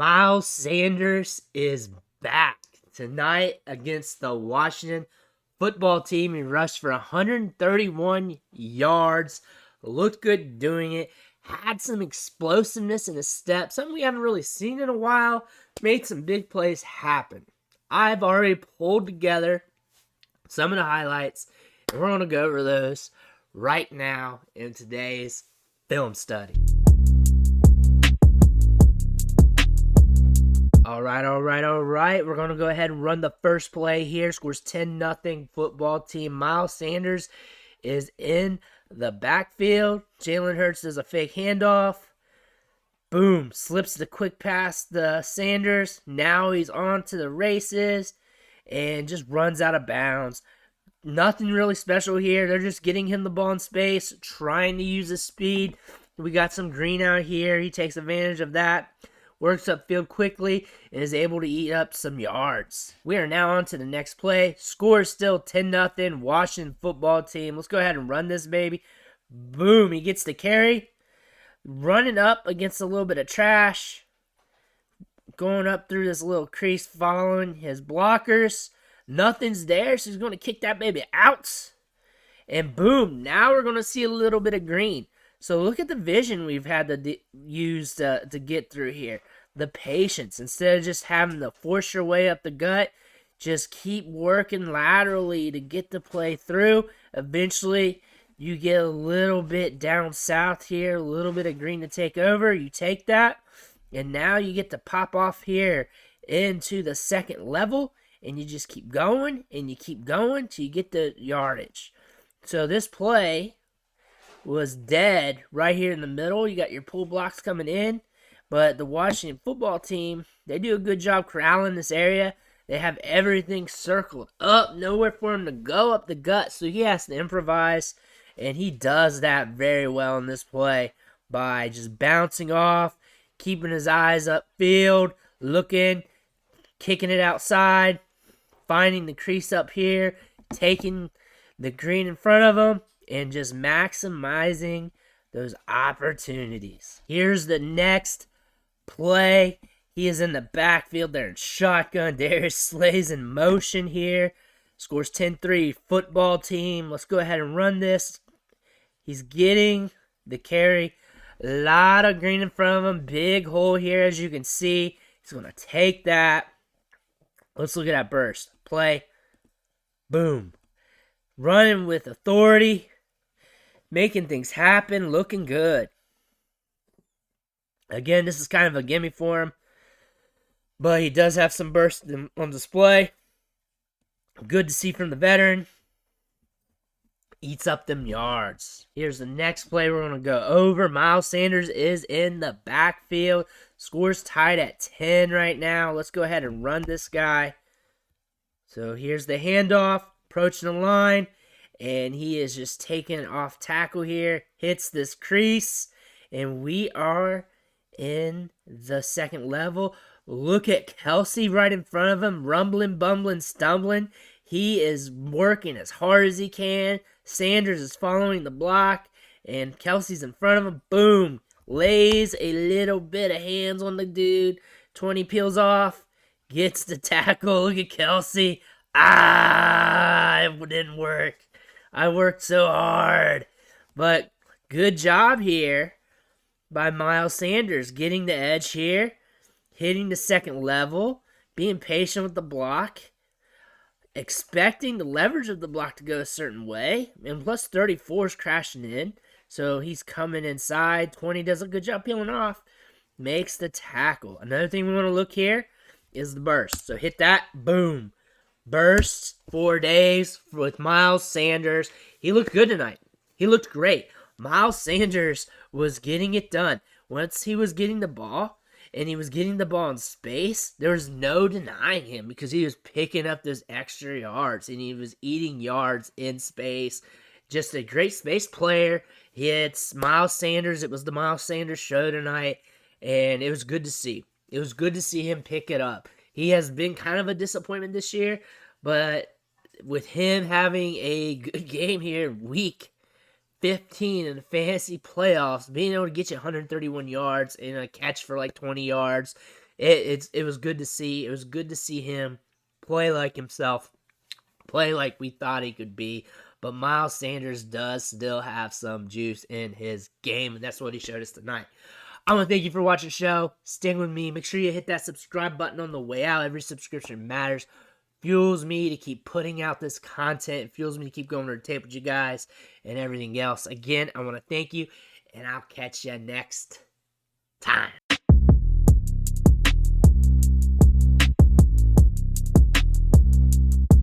Miles Sanders is back tonight against the Washington football team. He rushed for 131 yards, looked good doing it, had some explosiveness in his step, something we haven't really seen in a while, made some big plays happen. I've already pulled together some of the highlights, and we're going to go over those right now in today's film study. All right. We're going to go ahead and run the first play here. Scores 10-0 football team. Miles Sanders is in the backfield. Jalen Hurts does a fake handoff. Boom. Slips the quick pass to Sanders. Now he's on to the races and just runs out of bounds. Nothing really special here. They're just getting him the ball in space, trying to use his speed. We got some green out here. He takes advantage of that. Works upfield quickly, and is able to eat up some yards. We are now on to the next play. Score is still 10-0 Washington football team. Let's go ahead and run this baby. Boom, he gets the carry. Running up against a little bit of trash. Going up through this little crease, following his blockers. Nothing's there, so he's going to kick that baby out. And boom, now we're going to see a little bit of green. So look at the vision we've had to use to get through here. The patience. Instead of just having to force your way up the gut, just keep working laterally to get the play through. Eventually, you get a little bit down south here, a little bit of green to take over. You take that, and now you get to pop off here into the second level, and you just keep going, and you keep going till you get the yardage. So this play was dead right here in the middle. You got your pull blocks coming in, but the Washington football team, they do a good job corralling this area. They have everything circled up, nowhere for him to go up the gut, so he has to improvise, and he does that very well in this play by just bouncing off, keeping his eyes upfield, looking, kicking it outside, finding the crease up here, taking the green in front of him, and just maximizing those opportunities. Here's the next play. He is in the backfield there in shotgun. Darius Slay's in motion here. Scores 10-3 football team. Let's go ahead and run this. He's getting the carry. A lot of green in front of him. Big hole here, as you can see. He's going to take that. Let's look at that burst. Play. Boom. Running with authority. Making things happen, looking good. Again, this is kind of a gimme for him, but he does have some burst on display. Good to see from the veteran. Eats up them yards. Here's the next play we're going to go over. Miles Sanders is in the backfield. Scores tied at 10 right now. Let's go ahead and run this guy. So here's the handoff, approaching the line. And he is just taking off tackle here. Hits this crease. And we are in the second level. Look at Kelce right in front of him. Rumbling, bumbling, stumbling. He is working as hard as he can. Sanders is following the block. And Kelce's in front of him. Boom. Lays a little bit of hands on the dude. 20 peels off. Gets the tackle. Look at Kelce. It didn't work. I worked so hard. But good job here by Miles Sanders. Getting the edge here. Hitting the second level. Being patient with the block. Expecting the leverage of the block to go a certain way. And plus 34 is crashing in. So he's coming inside. 20 does a good job peeling off. Makes the tackle. Another thing we want to look here is the burst. So hit that. Boom. Burst 4 days with Miles Sanders. He looked good tonight. He looked great. Miles Sanders was getting it done. Once he was getting the ball, and he was getting the ball in space, there was no denying him because he was picking up those extra yards, and he was eating yards in space. Just a great space player. It's Miles Sanders. It was the Miles Sanders show tonight, and it was good to see. It was good to see him pick it up. He has been kind of a disappointment this year, but with him having a good game here, week 15 in the fantasy playoffs, being able to get you 131 yards and a catch for like 20 yards it was good to see. It was good to see him play like himself, play like we thought he could be. But Miles Sanders does still have some juice in his game, and that's what he showed us tonight. I want to thank you for watching the show. Staying with me. Make sure you hit that subscribe button on the way out. Every subscription matters. Fuels me to keep putting out this content. It fuels me to keep going to the tape with you guys and everything else. Again, I want to thank you, and I'll catch you next time.